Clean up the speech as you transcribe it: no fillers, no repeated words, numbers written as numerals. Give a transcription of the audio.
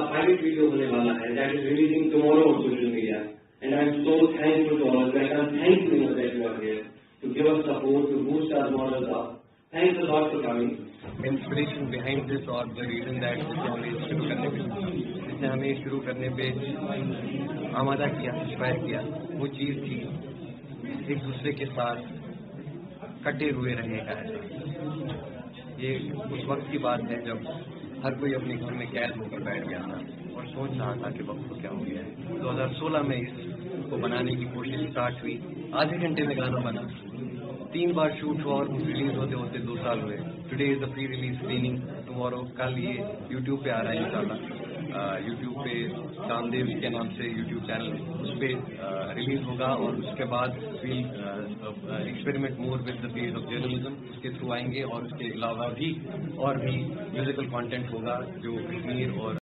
उसका private video होने वाला है that is releasing tomorrow on social media and I am so thankful to all that I thank you that you are here to give us support to boost our models up thanks a lot for coming inspiration behind this और the reason that इसने हमें शुरू करने पे आमादा किया, inspire किया, वो चीज़ थी एक दूसरे के साथ कटे हुए रहने का ऐसा। ये उस वक्त की बात है जब हर कोई अपने घर में कैद होकर बैठ गया था और सोच रहा था कि वक्त को क्या हो गया है। 2016 में इसको बनाने की कोशिश स्टार्ट हुई, आधे घंटे में गाना बना, 3 बार शूट हुआ और रिलीज होते होते 2 साल हुए। Today is the pre release screening, tomorrow कल ये यूट्यूब पे आ रहा है इंशाल्लाह। यूट्यूब पे कामदेव के नाम से यूट्यूब चैनल उस पर रिलीज होगा और उसके बाद we'll experiment more with the field of journalism, उसके थ्रू आएंगे और उसके अलावा भी और भी म्यूजिकल कंटेंट होगा जो कश्मीर और